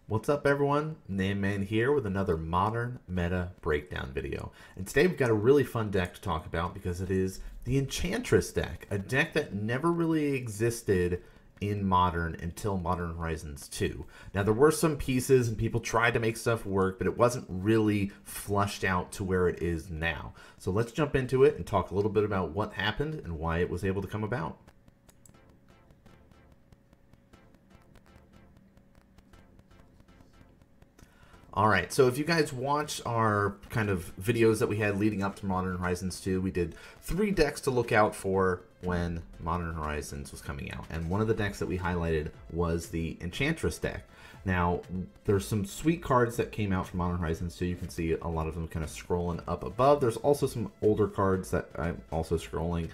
What's up everyone, Nameman here with another modern meta breakdown video. And today we've got a really fun deck to talk about because it is the Enchantress deck, a deck that never really existed in Modern until Modern Horizons 2. Now there were some pieces and people tried to make stuff work, but it wasn't really flushed out to where it is now. So let's jump into it and talk a little bit about what happened and why it was able to come about. Alright, so if you guys watched our kind of videos that we had leading up to Modern Horizons 2, we did 3 decks to look out for when Modern Horizons was coming out. And one of the decks that we highlighted was the Enchantress deck. Now, there's some sweet cards that came out from Modern Horizons 2. You can see a lot of them kind of scrolling up above. There's also some older cards that I'm also scrolling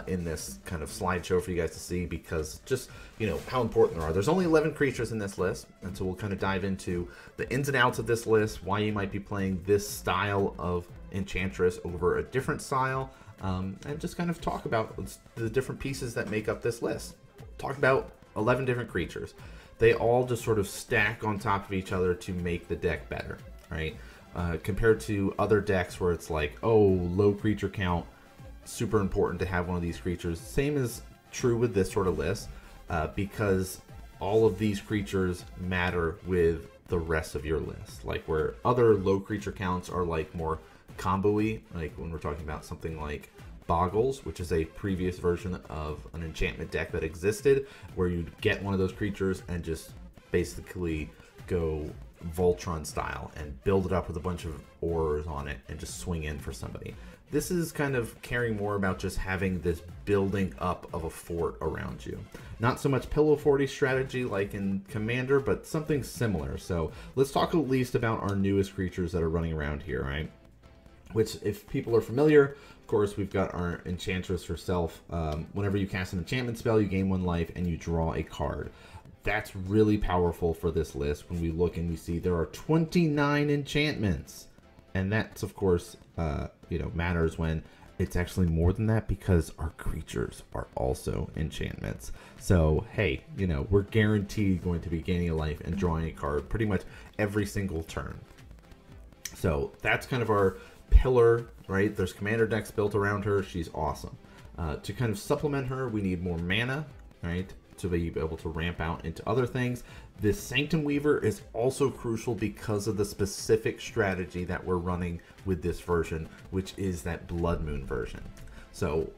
in this kind of slideshow for you guys to see because just, you know, how important there are. There's only 11 creatures in this list, and so we'll kind of dive into the ins and outs of this list, why you might be playing this style of Enchantress over a different style, and just kind of talk about the different pieces that make up this list. Talk about 11 different creatures. They all just sort of stack on top of each other to make the deck better, right? Compared to other decks where it's like, oh, low creature count, super important to have one of these creatures. Same is true with this sort of list because all of these creatures matter with the rest of your list. Like where other low creature counts are like more combo-y, like when we're talking about something like Boggles, which is a previous version of an enchantment deck that existed, where you'd get one of those creatures and just basically go Voltron style and build it up with a bunch of auras on it and just swing in for somebody. This is kind of caring more about just having this building up of a fort around you. Not so much Pillow 40 strategy like in Commander, but something similar. So let's talk at least about our newest creatures that are running around here, right? Which, if people are familiar, of course, we've got our Enchantress herself. Whenever you cast an enchantment spell, you gain 1 life and you draw a card. That's really powerful for this list when we look and we see there are 29 enchantments. And that's, of course, you know, matters when it's actually more than that because our creatures are also enchantments. So, hey, you know, we're guaranteed going to be gaining a life and drawing a card pretty much every single turn. So that's kind of our pillar, right? There's commander decks built around her. She's awesome. To kind of supplement her, we need more mana, right? To be able to ramp out into other things. This Sanctum Weaver is also crucial because of the specific strategy that we're running with this version, which is that Blood Moon version. So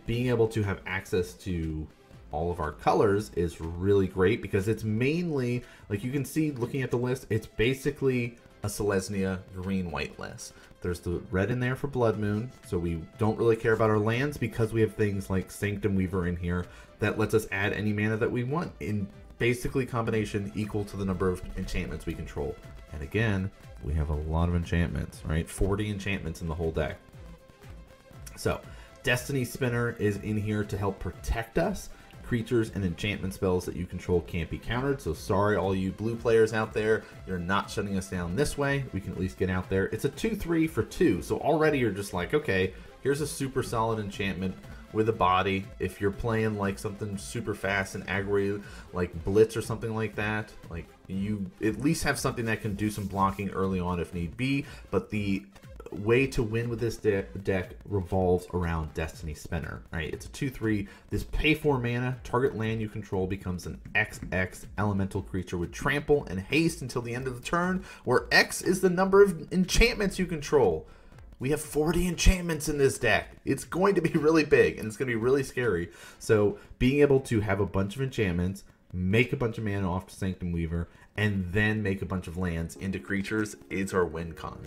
being able to have access to all of our colors is really great because it's mainly, like you can see looking at the list, it's basically a Selesnya green-white list. There's the red in there for Blood Moon, so we don't really care about our lands because we have things like Sanctum Weaver in here that lets us add any mana that we want in basically combination equal to the number of enchantments we control. And again, we have a lot of enchantments, right? 40 enchantments in the whole deck. So, Destiny Spinner is in here to help protect us. Creatures and enchantment spells that you control can't be countered, so sorry all you blue players out there, you're not shutting us down this way. We can at least get out there. It's a 2/3 for 2, so already you're just like, okay, here's a super solid enchantment with a body. If you're playing like something super fast and aggro like Blitz or something like that, like you at least have something that can do some blocking early on if need be, but the way to win with this deck revolves around Destiny Spinner, right? It's a 2/3. This pay for mana, target land you control becomes an XX elemental creature with trample and haste until the end of the turn, where X is the number of enchantments you control. We have 40 enchantments in this deck. It's going to be really big and it's going to be really scary. So being able to have a bunch of enchantments, make a bunch of mana off to Sanctum Weaver, and then make a bunch of lands into creatures is our win con.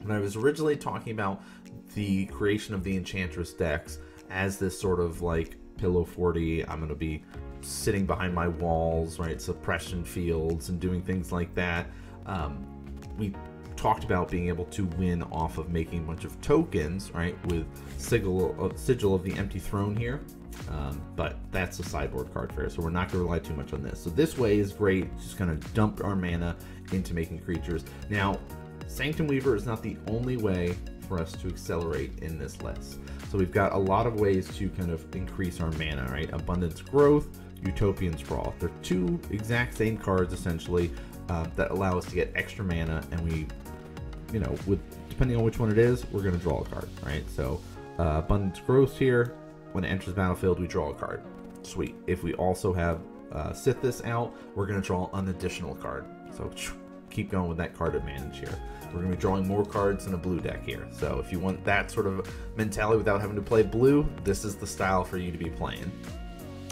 When I was originally talking about the creation of the Enchantress decks as this sort of like Pillow 40, I'm going to be sitting behind my walls, right? Suppression fields and doing things like that. We talked about being able to win off of making a bunch of tokens, right? With Sigil of the Empty Throne here. But that's a sideboard card fair, so we're not going to rely too much on this. So this way is great. Just kind of dump our mana into making creatures. Now, Sanctum Weaver is not the only way for us to accelerate in this list. So we've got a lot of ways to kind of increase our mana, right? Abundance Growth, Utopian Sprawl. They're two exact same cards essentially that allow us to get extra mana, and we, you know, with depending on which one it is, we're going to draw a card, right? So Abundant Growth here, when it enters the battlefield, we draw a card. Sweet. If we also have Sithis out, we're going to draw an additional card. So keep going with that card advantage here. We're going to be drawing more cards in a blue deck here. So if you want that sort of mentality without having to play blue, this is the style for you to be playing.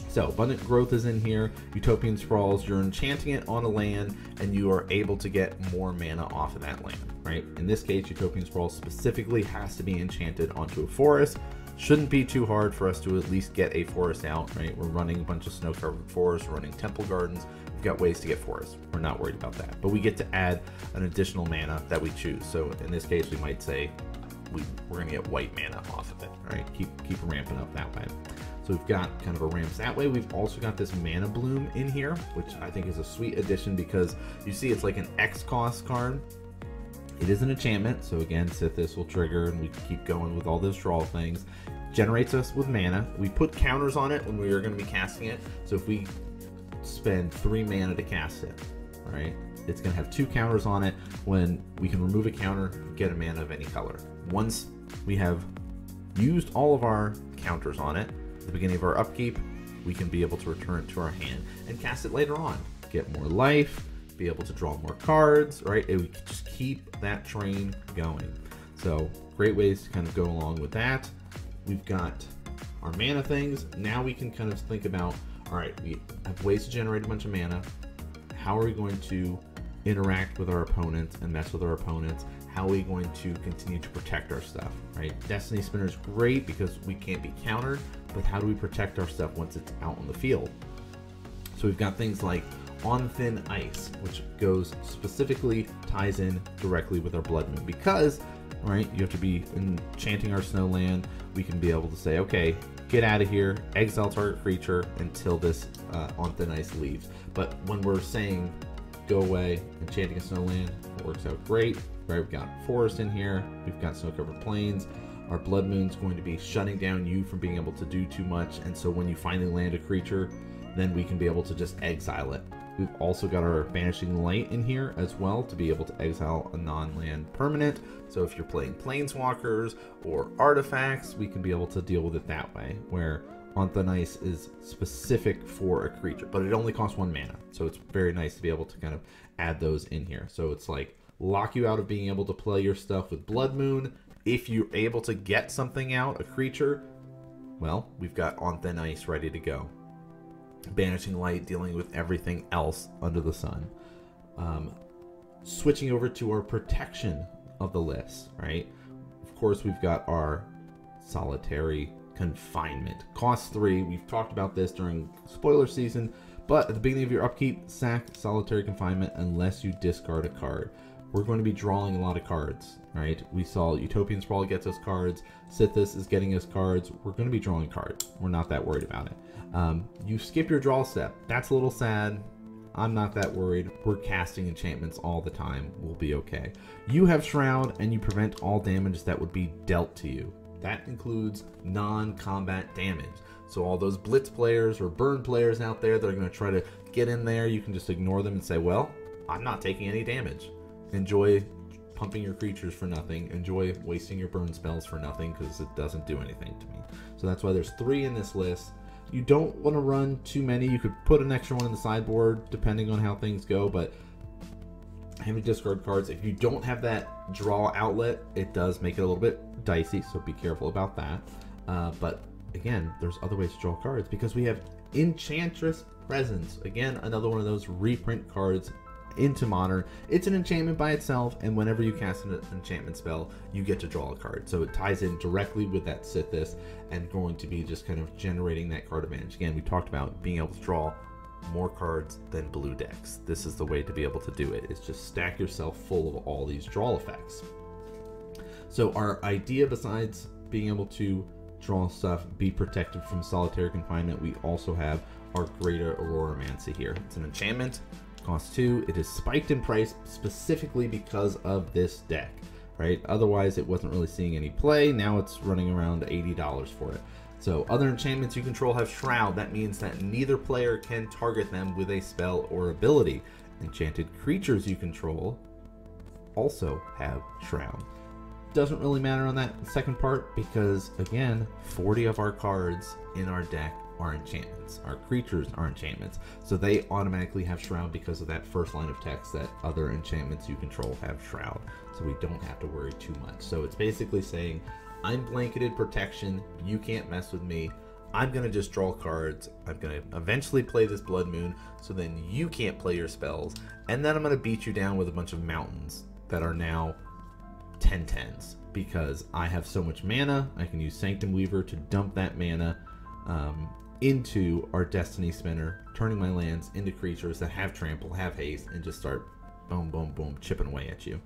So Abundant Growth is in here. Utopian Sprawls, you're enchanting it on a land, and you are able to get more mana off of that land, right? In this case, Utopian Sprawls specifically has to be enchanted onto a forest. Shouldn't be too hard for us to at least get a forest out, right? We're running a bunch of snow-covered forests, running temple gardens. We've got ways to get forests. We're not worried about that. But we get to add an additional mana that we choose. So in this case, we might say we're going to get white mana off of it, right? Keep ramping up that way. So we've got kind of a ramps that way. We've also got this Mana Bloom in here, which I think is a sweet addition because you see it's like an X cost card. It is an enchantment, so again, Sithis will trigger, and we keep going with all those draw things. Generates us with mana. We put counters on it when we are going to be casting it. So if we spend 3 mana to cast it, right, it's going to have 2 counters on it. When we can remove a counter, get a mana of any color. Once we have used all of our counters on it, at the beginning of our upkeep, we can be able to return it to our hand and cast it later on. Get more life, be able to draw more cards, right? And we can just keep that train going. So great ways to kind of go along with that. We've got our mana things. Now we can kind of think about, all right, we have ways to generate a bunch of mana. How are we going to interact with our opponents and mess with our opponents? How are we going to continue to protect our stuff, right? Destiny Spinner is great because we can't be countered, but how do we protect our stuff once it's out on the field? So we've got things like On Thin Ice, which goes specifically, ties in directly with our Blood Moon because, right, you have to be enchanting our snowland. We can be able to say, okay, get out of here, exile target creature until this On Thin Ice leaves. But when we're saying go away, enchanting a snowland, it works out great, right? We've got forest in here, we've got snow-covered plains. Our Blood Moon's going to be shutting down you from being able to do too much, and so when you finally land a creature, then we can be able to just exile it. We've also got our Vanishing Light in here as well to be able to exile a non-land permanent. So if you're playing planeswalkers or artifacts, we can be able to deal with it that way, where On Thin Ice is specific for a creature, but it only costs 1 mana. So it's very nice to be able to kind of add those in here. So it's like lock you out of being able to play your stuff with Blood Moon. If you're able to get something out, a creature, well, we've got On Thin Ice ready to go. Banishing Light, dealing with everything else under the sun. Switching over to our protection of the list, right? Of course, we've got our Solitary Confinement. Cost 3. We've talked about this during spoiler season, but at the beginning of your upkeep, sack Solitary Confinement unless you discard a card. We're going to be drawing a lot of cards, right? We saw Utopian Sprawl gets us cards. Sithis is getting us cards. We're going to be drawing cards. We're not that worried about it. You skip your draw step. That's a little sad. I'm not that worried. We're casting enchantments all the time. We'll be okay. You have Shroud, and you prevent all damage that would be dealt to you. That includes non-combat damage. So all those Blitz players or Burn players out there that are going to try to get in there, you can just ignore them and say, well, I'm not taking any damage. Enjoy pumping your creatures for nothing. Enjoy wasting your burn spells for nothing because it doesn't do anything to me. So that's why there's 3 in this list. You don't want to run too many. You could put an extra one in the sideboard depending on how things go, but having discard cards, if you don't have that draw outlet, it does make it a little bit dicey, so be careful about that. But again, there's other ways to draw cards because we have Enchantress Presence. Again, another one of those reprint cards into Modern. It's an enchantment by itself, and whenever you cast an enchantment spell, you get to draw a card. So it ties in directly with that Sithis and going to be just kind of generating that card advantage. Again, we talked about being able to draw more cards than blue decks. This is the way to be able to do it, is just stack yourself full of all these draw effects. So our idea, besides being able to draw stuff, be protected from Solitary Confinement, we also have our Greater Auroramancy here. It's an enchantment. Cost 2. It is spiked in price specifically because of this deck, right? Otherwise, it wasn't really seeing any play. Now it's running around $80 for it. So other enchantments you control have Shroud. That means that neither player can target them with a spell or ability. Enchanted creatures you control also have Shroud. Doesn't really matter on that second part because, again, 40 of our cards in our deck are enchantments. Our creatures are enchantments. So they automatically have Shroud because of that first line of text that other enchantments you control have Shroud. So we don't have to worry too much. So it's basically saying, I'm blanketed protection. You can't mess with me. I'm going to just draw cards. I'm going to eventually play this Blood Moon so then you can't play your spells. And then I'm going to beat you down with a bunch of mountains that are now 10/10s because I have so much mana. I can use Sanctum Weaver to dump that mana into our Destiny Spinner, turning my lands into creatures that have trample, have haste, and just start boom, boom, boom, chipping away at you.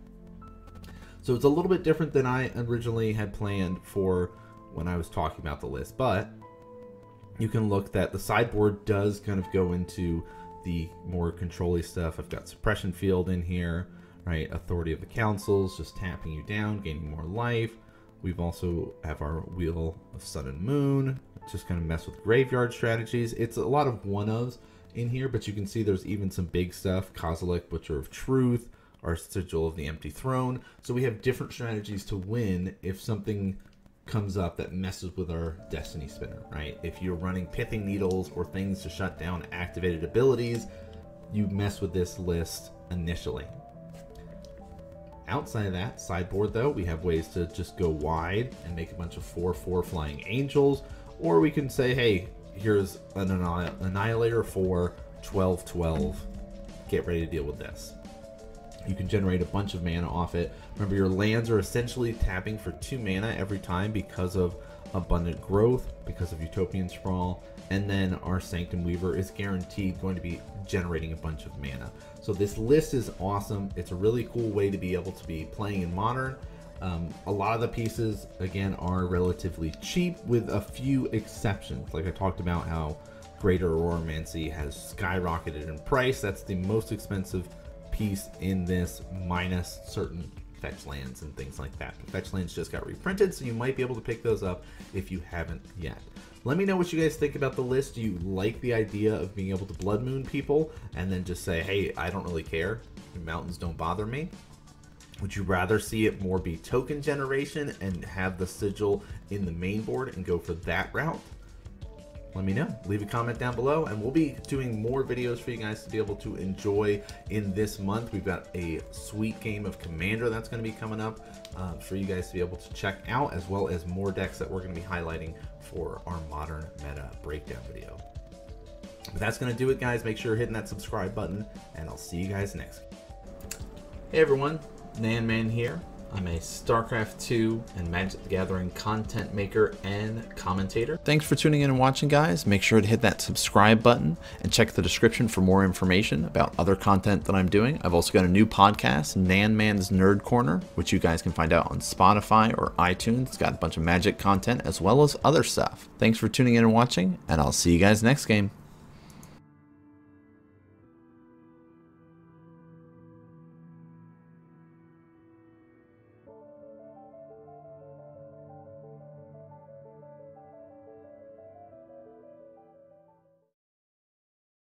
So it's a little bit different than I originally had planned for when I was talking about the list, but you can look that the sideboard does kind of go into the more control-y stuff. I've got Suppression Field in here, right? Authority of the Councils, just tapping you down, gaining more life. We've also have our Wheel of Sun and Moon, just kind of mess with graveyard strategies. It's a lot of one-ofs in here, but you can see there's even some big stuff. Kozilek, Butcher of Truth, our Sigil of the Empty Throne. So we have different strategies to win if something comes up that messes with our Destiny Spinner, right? If you're running Pithing Needles or things to shut down activated abilities, you mess with this list initially. Outside of that sideboard, though, we have ways to just go wide and make a bunch of 4/4 Flying Angels, or we can say, hey, here's an Annihilator for 12/12. Get ready to deal with this. You can generate a bunch of mana off it. Remember, your lands are essentially tapping for 2 mana every time because of Abundant Growth, because of Utopian Sprawl, and then our Sanctum Weaver is guaranteed going to be generating a bunch of mana. So this list is awesome. It's a really cool way to be able to be playing in Modern. A lot of the pieces, again, are relatively cheap with a few exceptions. Like I talked about how Greater Aromancy has skyrocketed in price. That's the most expensive piece in this, minus certain fetch lands and things like that. The fetch lands just got reprinted, so you might be able to pick those up if you haven't yet. Let me know what you guys think about the list. Do you like the idea of being able to Blood Moon people and then just say, hey, I don't really care, the mountains don't bother me? Would you rather see it more be token generation and have the sigil in the main board and go for that route? Let me know. Leave a comment down below, and we'll be doing more videos for you guys to be able to enjoy in this month. We've got a sweet game of Commander that's going to be coming up for you guys to be able to check out, as well as more decks that we're going to be highlighting for our Modern Meta breakdown video. But that's going to do it, guys. Make sure you're hitting that subscribe button, and I'll see you guys next. Hey everyone, Nanman here. I'm a StarCraft 2 and Magic the Gathering content maker and commentator. Thanks for tuning in and watching, guys. Make sure to hit that subscribe button and check the description for more information about other content that I'm doing. I've also got a new podcast, Nanman's Nerd Corner, which you guys can find out on Spotify or iTunes. It's got a bunch of Magic content as well as other stuff. Thanks for tuning in and watching, and I'll see you guys next game.